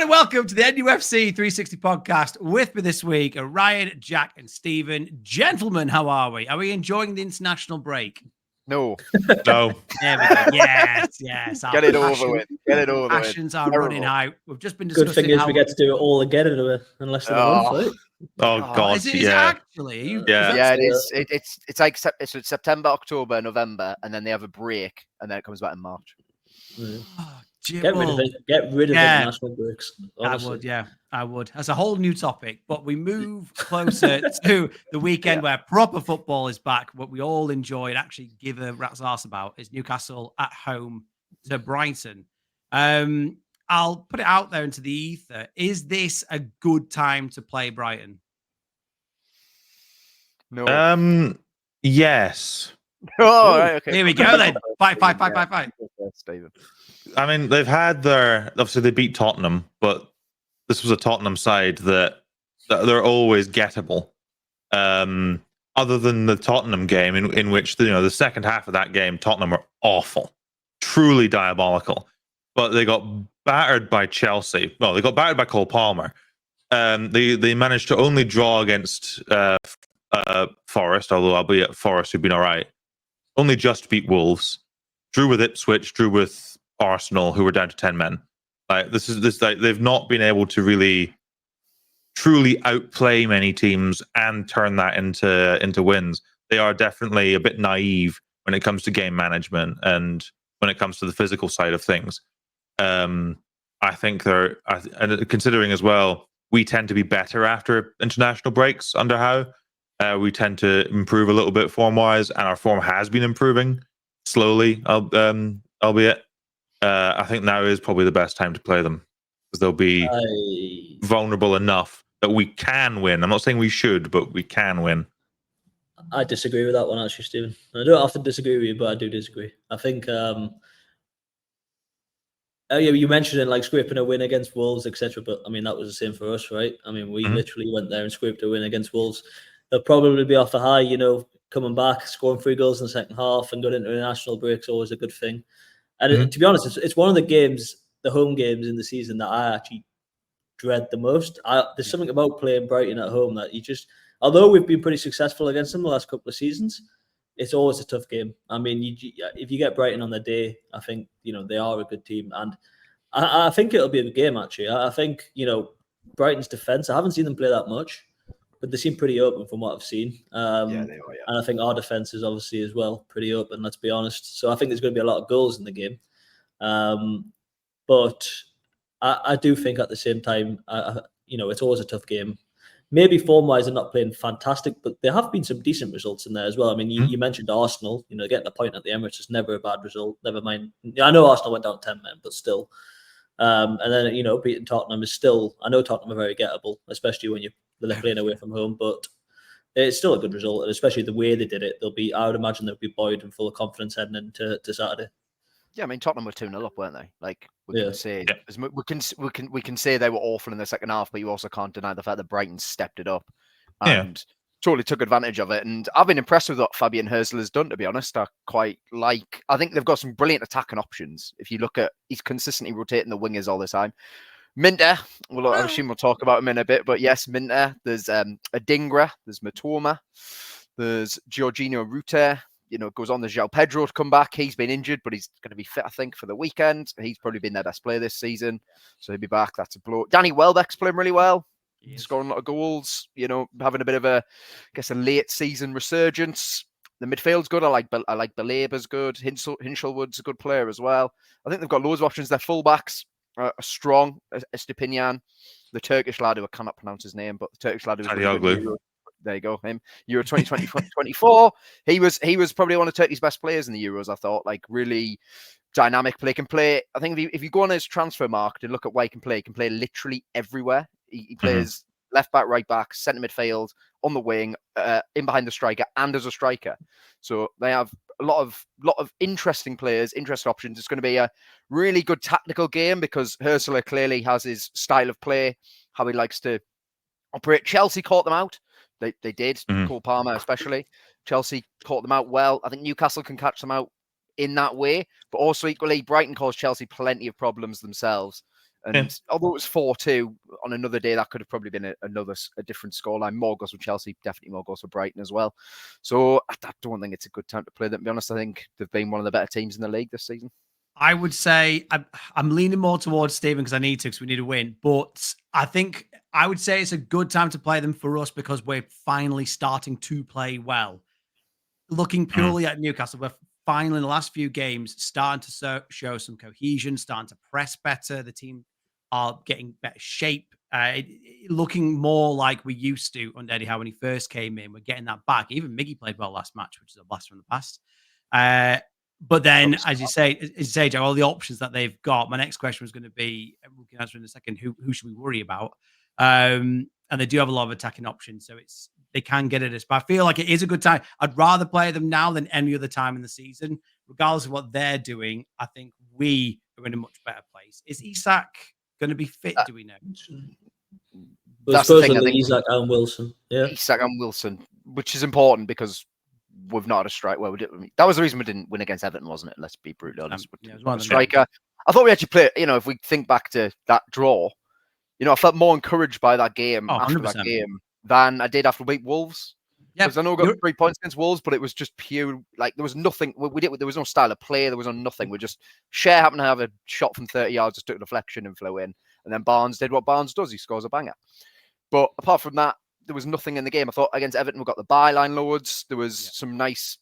and welcome to the NUFC360 podcast. With me this week are Ryan, Jack, and Stephen. Gentlemen, how are we? Are we enjoying the international break? No. No. There we go. Yes. Get it over with. Passions are running out. We've just been discussing. Good thing is we get to do it all again in less than a month, right? Oh God! Is it actually? Yeah, it is. It's like it's September, October, November, and then they have a break, and then it comes back in March. Get rid of it. Get rid of international breaks. Honestly. I would. That's a whole new topic, but we move closer to the weekend where proper football is back. What we all enjoy and actually give a rat's arse about is Newcastle at home to Brighton. I'll put it out there into the ether. Is this a good time to play Brighton? No. Yes. Oh, right, okay. Here we go then. Fight. David. I mean, they've had obviously they beat Tottenham, but this was a Tottenham side that they're always gettable. Other than the Tottenham game in which the second half of that game, Tottenham were awful, truly diabolical. But they got battered by Chelsea. Well, they got battered by Cole Palmer. They managed to only draw against Forest, although albeit Forest who've been all right. Only just beat Wolves. Drew with Ipswich. Drew with Arsenal, who were down to 10 men. Like they've not been able to really truly outplay many teams and turn that into wins. They are definitely a bit naive when it comes to game management and when it comes to the physical side of things. I think and considering as well, we tend to be better after international breaks under Howe. We tend to improve a little bit form-wise, and our form has been improving slowly, albeit. I think now is probably the best time to play them because they'll be vulnerable enough that we can win. I'm not saying we should, but we can win. I disagree with that one, actually, Stephen. I don't often disagree with you, but I do disagree. I think you mentioned it, like scraping a win against Wolves, etc. But I mean, that was the same for us, right? I mean, we literally went there and scraped a win against Wolves. They'll probably be off a high, coming back, scoring 3 goals in the second half and going into a national break is always a good thing. And to be honest, it's one of the games, the home games in the season that I actually dread the most. There's something about playing Brighton at home that although we've been pretty successful against them the last couple of seasons, it's always a tough game. I mean, if you get Brighton on their day, I think, they are a good team. And I think it'll be a good game, actually. I think, Brighton's defence, I haven't seen them play that much, but they seem pretty open from what I've seen. They are, yeah. And I think our defence is obviously as well pretty open, let's be honest. So I think there's going to be a lot of goals in the game. But I do think at the same time, it's always a tough game. Maybe form-wise, they're not playing fantastic, but there have been some decent results in there as well. I mean, you mentioned Arsenal. Getting a point at the Emirates is never a bad result. Never mind. I know Arsenal went down 10 men, but still. And then, beating Tottenham is still... I know Tottenham are very gettable, especially when they're playing away from home, but it's still a good result, and especially the way they did it. I would imagine they'll be buoyed and full of confidence heading into Saturday. Yeah, I mean, Tottenham were 2-0 up, weren't they? Like we can say they were awful in the second half, but you also can't deny the fact that Brighton stepped it up and totally took advantage of it. And I've been impressed with what Fabian Herzl has done, to be honest. I think they've got some brilliant attacking options. If you look at, he's consistently rotating the wingers all the time. Minter, well, I assume we'll talk about him in a bit, but yes, Minter. There's Adingra, there's Matoma, there's Jorginho Rutter. It goes on. There's João Pedro to come back. He's been injured, but he's going to be fit, I think, for the weekend. He's probably been their best player this season, so he'll be back. That's a blow. Danny Welbeck's playing really well. He's scoring a lot of goals. Having a bit of a late season resurgence. The midfield's good. I like Balaba's good. Hinchelwood's a good player as well. I think they've got loads of options. Their fullbacks are strong. Estepinian, the Turkish lad who I cannot pronounce his name, but the Turkish lad who there you go, him. Euro 2024. He was probably one of Turkey's best players in the Euros, I thought. Like, really dynamic play. Can play, I think if you go on his transfer market and look at where he can play literally everywhere. He plays left back, right back, centre midfield, on the wing, in behind the striker, and as a striker. So they have a lot of interesting players, interesting options. It's going to be a really good tactical game because Herzl clearly has his style of play, how he likes to operate. Chelsea caught them out. They did. Cole Palmer especially. Chelsea caught them out well. I think Newcastle can catch them out in that way. But also equally, Brighton caused Chelsea plenty of problems themselves. And although it was 4-2, on another day that could have probably been a different scoreline. More goals for Chelsea, definitely more goals for Brighton as well. So I don't think it's a good time to play them. To be honest, I think they've been one of the better teams in the league this season. I would say I'm leaning more towards Stephen because I need to, because we need to win. But I think I would say it's a good time to play them for us because we're finally starting to play well. Looking purely at Newcastle, we're finally in the last few games starting to show some cohesion, starting to press better. The team are getting better shape, looking more like we used to under Eddie Howe when he first came in. We're getting that back. Even Miggy played well last match, which is a blast from the past. But then, as you say, Joe, all the options that they've got. My next question was going to be, we can answer in a second, who should we worry about? And they do have a lot of attacking options, so they can get at us. But I feel like it is a good time. I'd rather play them now than any other time in the season, regardless of what they're doing. I think we are in a much better place. Is Isak going to be fit? Do we know? That's the thing. I think Isak and Wilson. Yeah, Isak and Wilson, which is important because we've not had a strike. Well, that was the reason we didn't win against Everton, wasn't it? Let's be brutally honest. Striker. I thought we actually played. If we think back to that draw, I felt more encouraged by that game after 100%. That game than I did after we beat Wolves. Yeah, because I know we got 3 points against Wolves, but it was just pure. Like there was nothing. There was no style of play. There was nothing. We just happened to have a shot from 30 yards, just took a deflection and flew in. And then Barnes did what Barnes does. He scores a banger. But apart from that, there was nothing in the game. I thought against Everton, we got the byline loads. There was some nice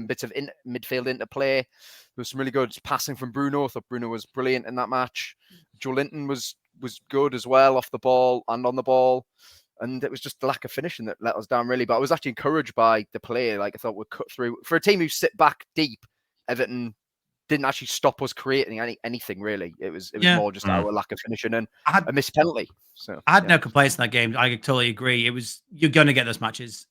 bits of midfield interplay. There was some really good passing from Bruno. I thought Bruno was brilliant in that match. Joe Linton was good as well, off the ball and on the ball. And it was just the lack of finishing that let us down, really. But I was actually encouraged by the play. Like, I thought we'd cut through. For a team who sit back deep, Everton didn't actually stop us creating anything, really. It was more just our lack of finishing and a missed penalty. So I had no complaints in that game. I totally agree. You're going to get those matches,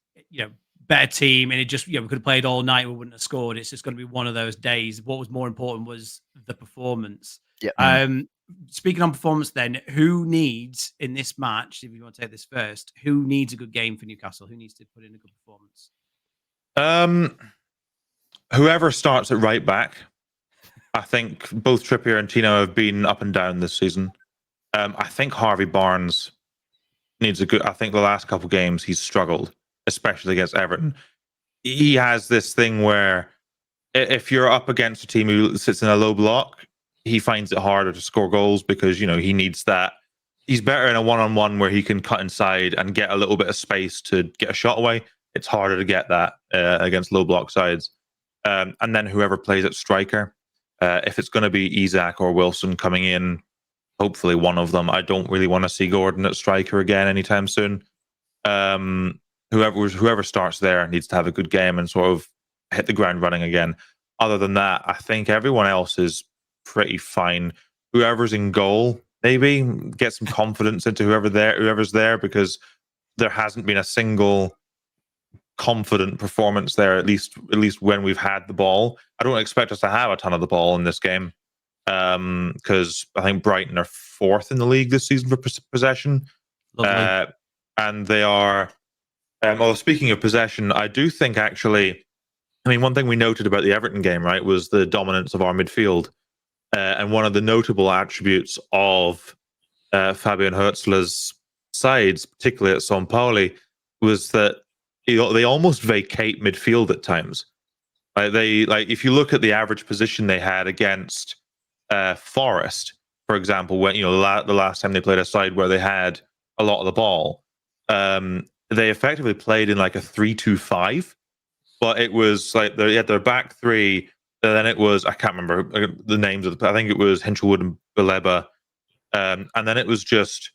better team. And it just, we could have played all night. We wouldn't have scored. It's just going to be one of those days. What was more important was the performance. Yeah. Speaking on performance then, who needs in this match, if you want to take this first, who needs a good game for Newcastle? Who needs to put in a good performance? Whoever starts at right back. I think both Trippier and Tino have been up and down this season. I think Harvey Barnes needs a good... I think the last couple of games he's struggled, especially against Everton. He has this thing where if you're up against a team who sits in a low block, he finds it harder to score goals because, he needs that. He's better in a one-on-one where he can cut inside and get a little bit of space to get a shot away. It's harder to get that against low block sides. And then whoever plays at striker, if it's going to be Isak or Wilson coming in, hopefully one of them. I don't really want to see Gordon at striker again anytime soon. Whoever starts there needs to have a good game and sort of hit the ground running again. Other than that, I think everyone else is pretty fine. Whoever's in goal, maybe get some confidence into whoever's there, because there hasn't been a single confident performance there, at least when we've had the ball. I don't expect us to have a ton of the ball in this game, because I think Brighton are 4th in the league this season for possession. And they are... speaking of possession, I do think actually... one thing we noted about the Everton game, right, was the dominance of our midfield. And one of the notable attributes of Fabian Hürzeler's sides, particularly at São Paulo, was that they almost vacate midfield at times. If you look at the average position they had against Forest, for example, when the last time they played a side where they had a lot of the ball, they effectively played in like a 3-2-5, but it was like they had their back three. And then it was, I can't remember the names of I think it was Hinchelwood and Baleba. And then it was just,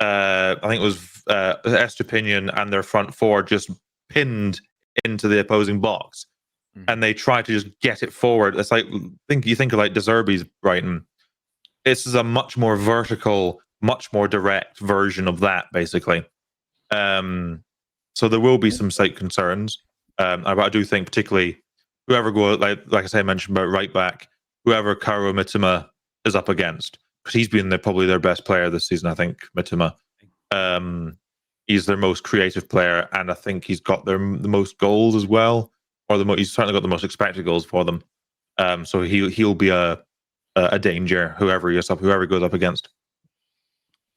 I think it was Estepinian and their front four just pinned into the opposing box. And they tried to just get it forward. It's like, you think of like De Zerbi's Brighton. This is a much more vertical, much more direct version of that, basically. So there will be some slight concerns. I do think particularly whoever like I say, I mentioned about right back, whoever Karo Mitoma is up against, because he's been probably their best player this season. I think Mitoma, he's their most creative player, and I think he's got the most goals as well, or he's certainly got the most expected goals for them. So he'll be a danger whoever he goes up against.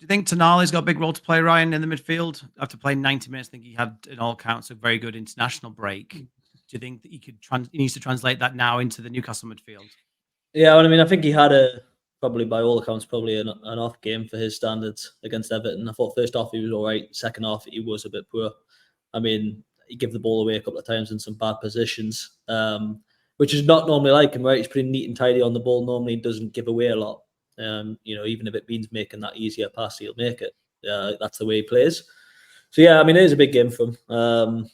you think Tonali's got a big role to play, Ryan, in the midfield? After playing 90 minutes, I think he had, in all counts, a very good international break. Do you think that he needs to translate that now into the Newcastle midfield? Yeah, well, I mean, I think he had probably by all accounts, probably an off game for his standards against Everton. I thought first half he was all right. Second half he was a bit poor. I mean, he gave the ball away a couple of times in some bad positions, which is not normally like him, right? He's pretty neat and tidy on the ball. Normally he doesn't give away a lot. Even if it means making that easier pass, he'll make it. That's the way he plays. So yeah, I mean, it is a big game for him.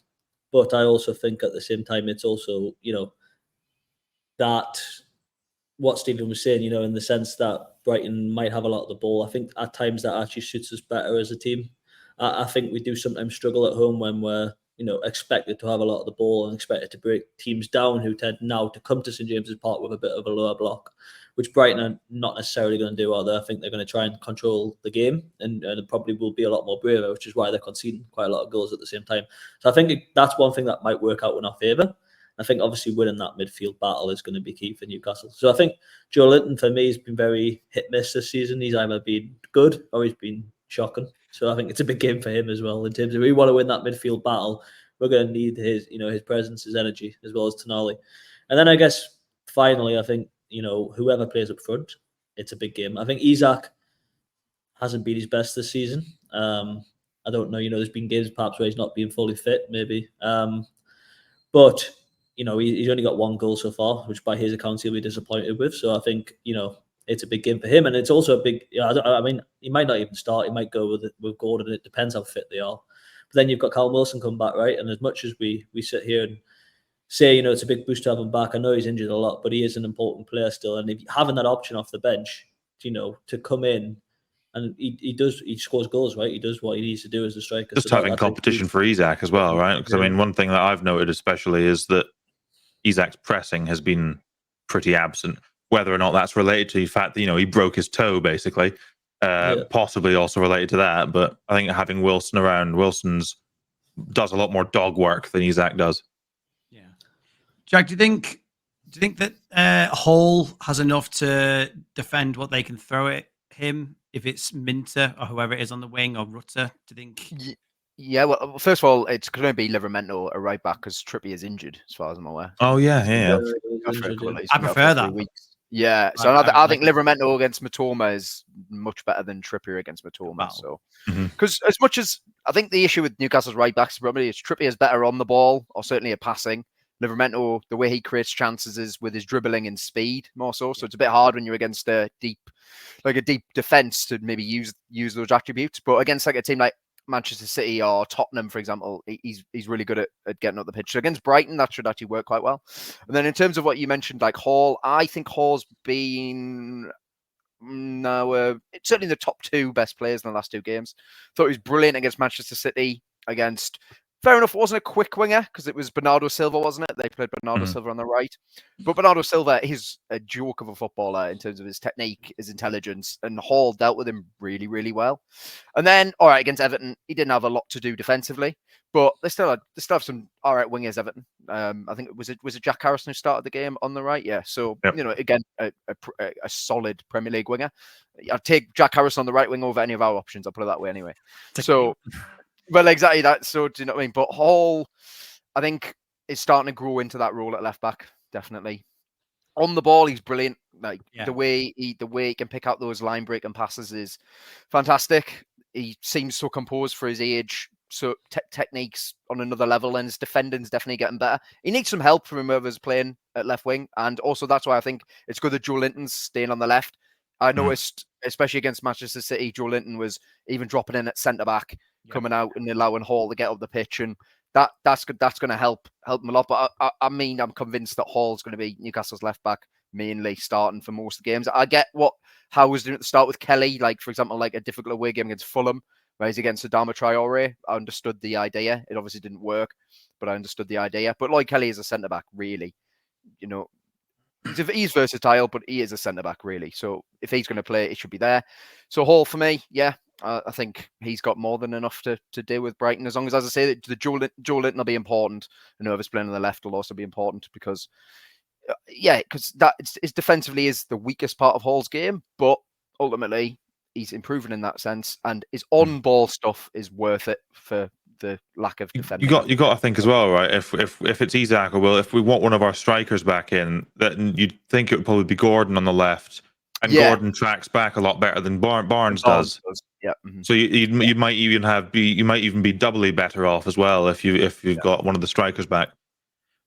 But I also think at the same time, it's also, that what Stephen was saying, in the sense that Brighton might have a lot of the ball. I think at times that actually suits us better as a team. I think we do sometimes struggle at home when we're, expected to have a lot of the ball and expected to break teams down who tend now to come to St James's Park with a bit of a lower block, which Brighton are not necessarily going to do either. I think they're going to try and control the game and probably will be a lot more braver, which is why they're conceding quite a lot of goals at the same time. So I think that's one thing that might work out in our favour. I think obviously winning that midfield battle is going to be key for Newcastle. So I think Joe Linton, for me, has been very hit-miss this season. He's either been good or he's been shocking. So I think it's a big game for him as well. In terms of, if we want to win that midfield battle, we're going to need his presence, his energy, as well as Tonali. And then I guess, finally, I think, whoever plays up front, it's a big game. I think Isak hasn't been his best this season. I don't know, there's been games perhaps where he's not been fully fit, maybe. But he's only got one goal so far, which by his accounts he'll be disappointed with. So I think, it's a big game for him. And it's also a big, I mean, he might not even start. He might go with Gordon. It depends how fit they are. But then you've got Callum Wilson come back, right? And as much as we sit here and say, it's a big boost to have him back, I know he's injured a lot, but he is an important player still. And if having that option off the bench, to come in, and he scores goals, right? He does what he needs to do as a striker. Just having competition for Isak as well, right? Because I mean, one thing that I've noted especially is that Isak's pressing has been pretty absent. Whether or not that's related to the fact that he broke his toe, basically, possibly also related to that. But I think having Wilson around, does a lot more dog work than Isak does. Yeah, Jack, do you think that Hall has enough to defend what they can throw at him? If it's Minter or whoever it is on the wing, or Rutter, do you think? Yeah, well, first of all, it's going to be Livramento a right back because Trippier is injured, as far as I'm aware. Oh yeah. I prefer that. Yeah, so I think Livramento against Matoma is much better than Trippier against Matoma. Wow. So, because as much as I think the issue with Newcastle's right backs probably is Trippier is better on the ball, or certainly at passing. Livramento, the way he creates chances is with his dribbling and speed more so. So it's a bit hard when you're against a deep defense to maybe use those attributes. But against like a team like Manchester City or Tottenham, for example, he's really good at getting up the pitch. So against Brighton, that should actually work quite well. And then in terms of what you mentioned, like Hall, I think Hall's been certainly the top two best players in the last two games. Thought he was brilliant against Manchester City. Fair enough, it wasn't a quick winger because it was Bernardo Silva, wasn't it? They played Bernardo Silva on the right. But Bernardo Silva is a joke of a footballer in terms of his technique, his intelligence, and Hall dealt with him really, really well. And then, all right, against Everton, he didn't have a lot to do defensively, but they still have some all right wingers, Everton. I think was it Jack Harrison who started the game on the right? Yeah. So, again, a solid Premier League winger. I'd take Jack Harrison on the right wing over any of our options. I'll put it that way anyway. So... Well, exactly that. So, do you know what I mean? But Hall, I think, is starting to grow into that role at left back. Definitely on the ball, he's brilliant. The way he can pick out those line breaking passes is fantastic. He seems so composed for his age. So techniques on another level, and his defending's definitely getting better. He needs some help from whoever's playing at left wing, and also that's why I think it's good that Joe Linton's staying on the left. I noticed, especially against Manchester City, Joe Linton was even dropping in at centre back, coming out and allowing Hall to get up the pitch, and that's going to help him a lot. But I mean, I'm convinced that Hall's going to be Newcastle's left back, mainly starting for most of the games. I get what Howe was doing at the start with Kelly, like for example, like a difficult away game against Fulham, where he's against Adama Traore. I understood the idea. It obviously didn't work, but I understood the idea. But Lloyd Kelly is a centre back, really. He's versatile, but he is a centre back, really. So if he's going to play, it should be there. So Hall for me, I think he's got more than enough to deal with Brighton. As long as I say, the Joe Linton will be important, and whoever's playing on the left will also be important because that is defensively is the weakest part of Hall's game. But ultimately, he's improving in that sense, and his on-ball stuff is worth it for the lack of defending. You got to think as well, right? If it's Isak or Will, if we want one of our strikers back in, then you'd think it would probably be Gordon on the left, and Gordon tracks back a lot better than Barnes does. Yeah. So you might even be doubly better off as well if you've got one of the strikers back.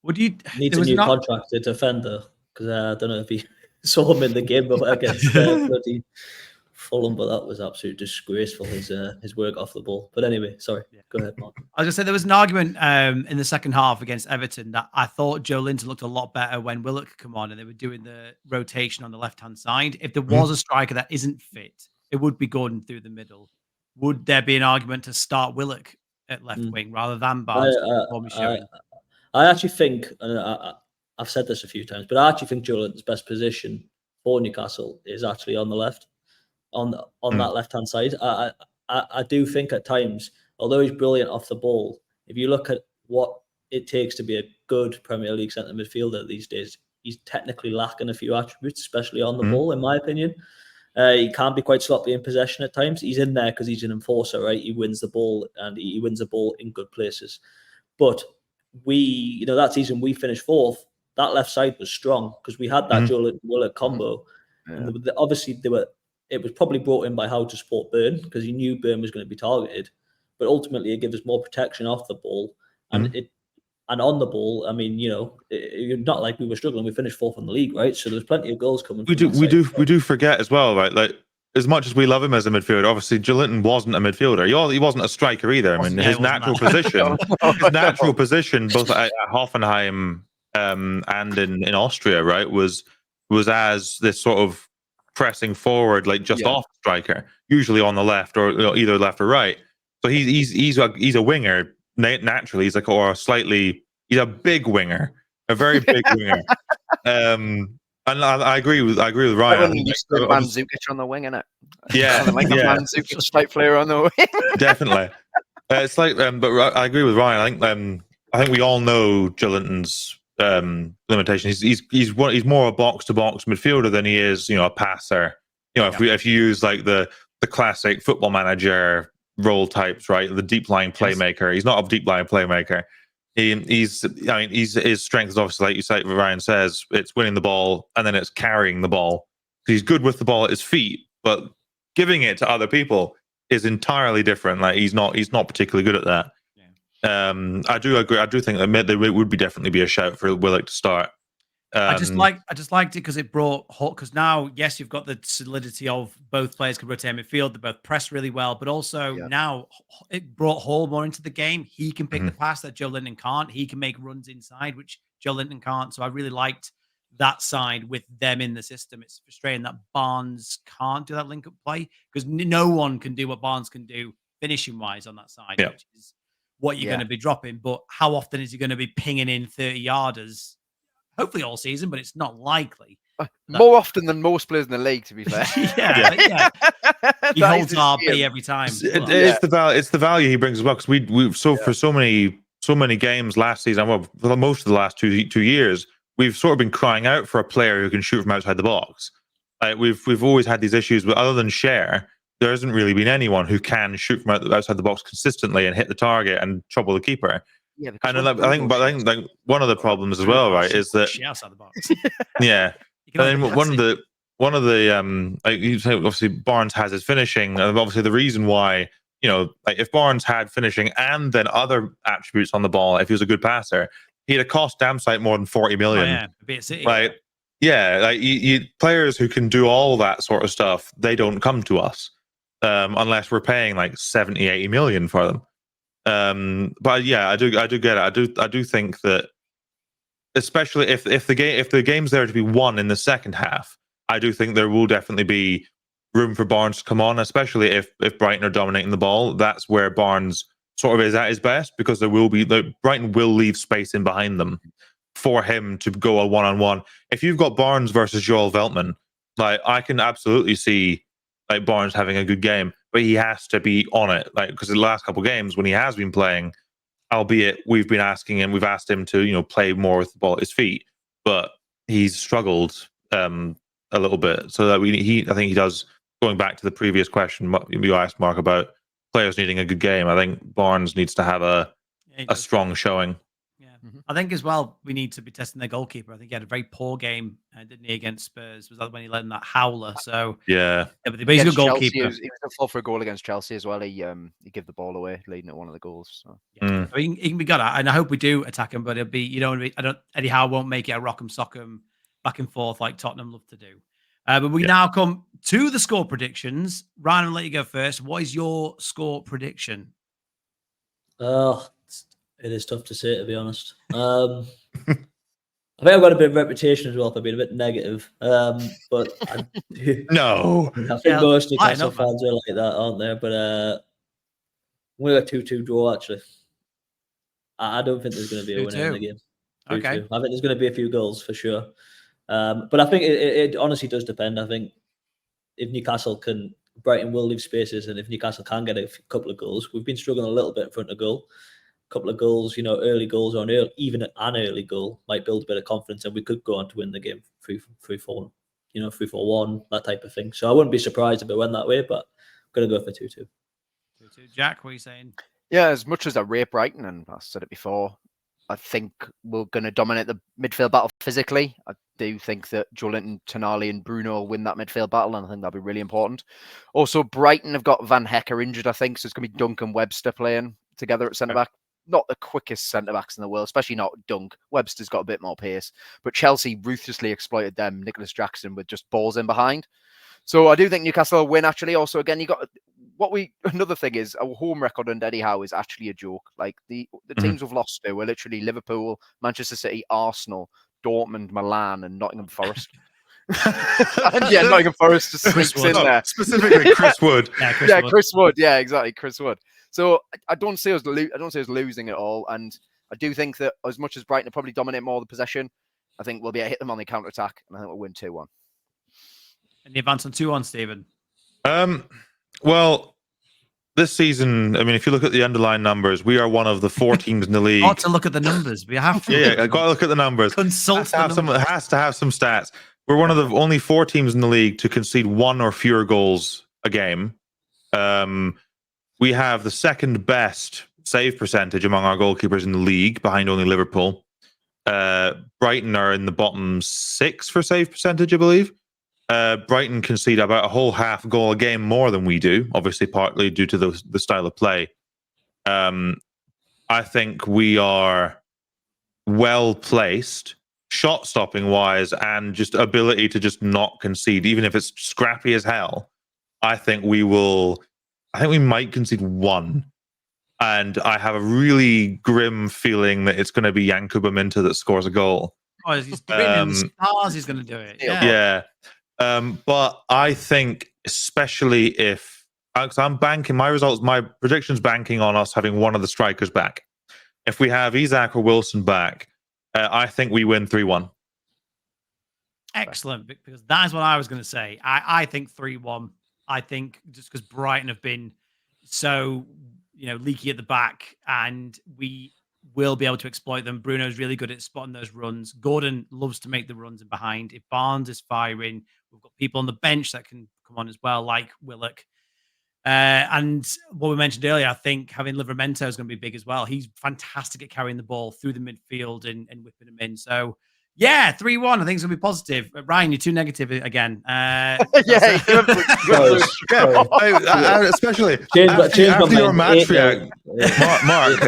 Would you needs a new contracted defender? Because I don't know if he saw him in the game against bloody Fulham, but that was absolutely disgraceful, his work off the ball. But anyway, sorry. Go ahead, Mark. I was going to say there was an argument in the second half against Everton that I thought Joe Linton looked a lot better when Willock could come on and they were doing the rotation on the left-hand side. If there was a striker that isn't fit, it would be Gordon through the middle. Would there be an argument to start Willock at left wing rather than Barnes? I actually think, and I've said this a few times, but I actually think Joe Linton's best position for Newcastle is actually on the left. On that left-hand side. I do think at times, although he's brilliant off the ball, if you look at what it takes to be a good Premier League centre midfielder these days, he's technically lacking a few attributes, especially on the ball, in my opinion. He can be quite sloppy in possession at times. He's in there because he's an enforcer, right? He wins the ball, and he wins the ball in good places. But that season we finished fourth. That left side was strong because we had that Joe Willock combo. Yeah. And obviously it was probably brought in by how to support Burn because he knew Burn was going to be targeted, but ultimately it gives us more protection off the ball and on the ball. I mean, it's not like we were struggling. We finished fourth in the league, right? So there's plenty of goals coming. We do forget as well, right? Like as much as we love him as a midfielder, obviously Joe Linton wasn't a midfielder. He wasn't a striker either. I mean, his natural position, both at Hoffenheim and in Austria, right, was as this sort of pressing forward, like just off striker, usually on the left or either left or right. So he's a winger naturally. He's he's a big winger, a very big winger. And I agree with Ryan. Mandzukic on the wing, innit? Yeah, like a Mandzukic type player on the wing. Definitely. It's like, but I agree with Ryan. I think we all know Joe Linton's limitation. He's more a box to box midfielder than he is, a passer. If you use like the classic Football Manager role types, right? The deep line playmaker. He's not a deep line playmaker. His strength is obviously, like you say, Ryan says, it's winning the ball and then it's carrying the ball. He's good with the ball at his feet, but giving it to other people is entirely different. Like he's not particularly good at that. I do agree. I do think that there would definitely be a shout for Willock to start. I just liked it because it brought because now, yes, you've got the solidity of both players can rotate midfield. They both press really well, but also now it brought Hall more into the game. He can pick the pass that Joe Linton can't. He can make runs inside, which Joe Linton can't. So I really liked that side with them in the system. It's frustrating that Barnes can't do that link-up play because no one can do what Barnes can do finishing-wise on that side, which is what you're going to be dropping. But how often is he going to be pinging in 30-yarders? Hopefully all season, but it's not likely. More often than most players in the league, to be fair. He holds RB every time. It's the value he brings as well. Because for so many games last season, well, for most of the last two years, we've sort of been crying out for a player who can shoot from outside the box. We've always had these issues, but other than Cher, there hasn't really been anyone who can shoot from outside the box consistently and hit the target and trouble the keeper. Yeah, and I think like one of the problems as well, right, is that outside the box. Yeah, and then one of the you say obviously Barnes has his finishing, and obviously the reason why like if Barnes had finishing and then other attributes on the ball, if he was a good passer, he'd have cost damn sight more than 40 million. Like you players who can do all that sort of stuff, they don't come to us unless we're paying like 70, 80 million for them. But yeah, I do get it. I do think that, especially if the game's there to be won in the second half, I do think there will definitely be room for Barnes to come on, especially if Brighton are dominating the ball. That's where Barnes sort of is at his best, because Brighton will leave space in behind them for him to go a one-on-one. If you've got Barnes versus Joel Veltman, like I can absolutely see like Barnes having a good game, but he has to be on it, like because the last couple of games when he has been playing, albeit we've asked him to play more with the ball at his feet, but he's struggled a little bit. So that I think he does going back to the previous question you asked, Mark, about players needing a good game, I think Barnes needs to have a strong showing. Yeah, I think as well we need to be testing their goalkeeper. I think he had a very poor game, didn't he, against Spurs? Was that when he let in that howler? So but he's a good goalkeeper. He was a fault for a goal against Chelsea as well. He gave the ball away, leading at one of the goals. So. So he can be good at, and I hope we do attack him. But it'll be, Eddie Howe won't make it a rock'em sock'em back and forth like Tottenham love to do. But we now come to the score predictions. Ryan, I'll let you go first. What is your score prediction? It is tough to say, to be honest. I think I've got a bit of reputation as well for being a bit negative. But I think most Newcastle fans are like that, aren't they? But I'm going to go 2-2 draw, actually. I don't think there's going to be a winner in the game. 2-2. Okay. I think there's going to be a few goals for sure. But I think it honestly does depend. I think if Brighton will leave spaces, and if Newcastle can get a couple of goals, we've been struggling a little bit in front of goal. A couple of goals, early goals or even an early goal might build a bit of confidence, and we could go on to win the game 3-4, 3-4-1, that type of thing. So I wouldn't be surprised if it went that way, but I'm going to go for 2-2. 2-2. Jack, what are you saying? Yeah, as much as I rate Brighton, and I said it before, I think we're going to dominate the midfield battle physically. I do think that Joelinton, Tonali and Bruno will win that midfield battle, and I think that'll be really important. Also, Brighton have got Van Hecker injured, I think, so it's going to be Dunk and Webster playing together at centre-back. Not the quickest centre-backs in the world, especially not Dunk. Webster's got a bit more pace. But Chelsea ruthlessly exploited them, Nicholas Jackson, with just balls in behind. So I do think Newcastle will win, actually. Also, again, another thing is our home record under Eddie Howe is actually a joke. Like the teams we've lost to were literally Liverpool, Manchester City, Arsenal, Dortmund, Milan, and Nottingham Forest. And Nottingham Forest just sneaks in there. Specifically, Chris Wood. Chris Wood. Yeah, exactly, Chris Wood. So I don't see us losing at all, and I do think that as much as Brighton will probably dominate more of the possession, I think we'll be able to hit them on the counter attack, and I think we'll win 2-1. And the advance on 2-1, Stephen. Well, this season, I mean, if you look at the underlying numbers, we are one of the 4 teams in the league. Got to look at the numbers. We have to. Yeah, I got to look at the numbers. Consult the numbers. It has to have some stats. We're one of the only 4 teams in the league to concede 1 or fewer goals a game. We have the second best save percentage among our goalkeepers in the league, behind only Liverpool. Brighton are in the bottom 6 for save percentage, I believe. Brighton concede about a whole half goal a game more than we do, obviously partly due to the style of play. I think we are well placed, shot stopping wise, and just ability to just not concede, even if it's scrappy as hell. I think we might concede 1. And I have a really grim feeling that it's going to be Yankuba Minta that scores a goal. Oh, he's written in the stars he's going to do it. Yeah. But I think, especially if I'm banking my predictions banking on us having one of the strikers back. If we have Isak or Wilson back, I think we win 3-1. Excellent, because that is what I was going to say. I think 3-1. I think just because Brighton have been so leaky at the back, and we will be able to exploit them. Bruno's really good at spotting those runs. Gordon loves to make the runs in behind. If Barnes is firing, we've got people on the bench that can come on as well, like Willock. And what we mentioned earlier, I think having Livramento is going to be big as well. He's fantastic at carrying the ball through the midfield and whipping them in. So, yeah, 3-1. I think it's going to be positive. Ryan, you're too negative again. Especially after your match reaction, Mark.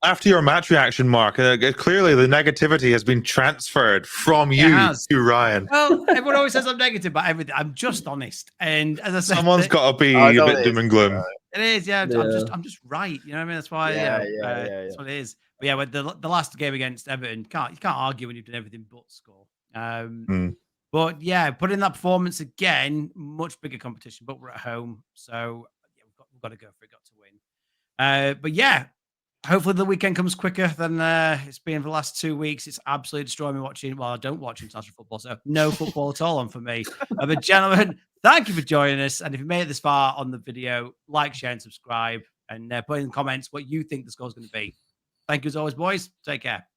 After your match reaction, Mark, clearly the negativity has been transferred from you to Ryan. Well, everyone always says I'm negative about everything. I'm just honest, and as I said, someone's got to be a bit doom and gloom. It is, yeah. I'm just right. You know what I mean? That's why. That's what it is. But yeah, with the last game against Everton, you can't argue when you've done everything but score. But yeah, put in that performance again, much bigger competition, but we're at home, so yeah, we've got to go for it, got to win. But yeah, hopefully the weekend comes quicker than it's been for the last 2 weeks. It's absolutely destroying me watching. Well, I don't watch international football, so no football at all on for me. But gentlemen, thank you for joining us. And if you made it this far on the video, like, share, and subscribe, and put in the comments what you think the score is going to be. Thank you as always, boys. Take care.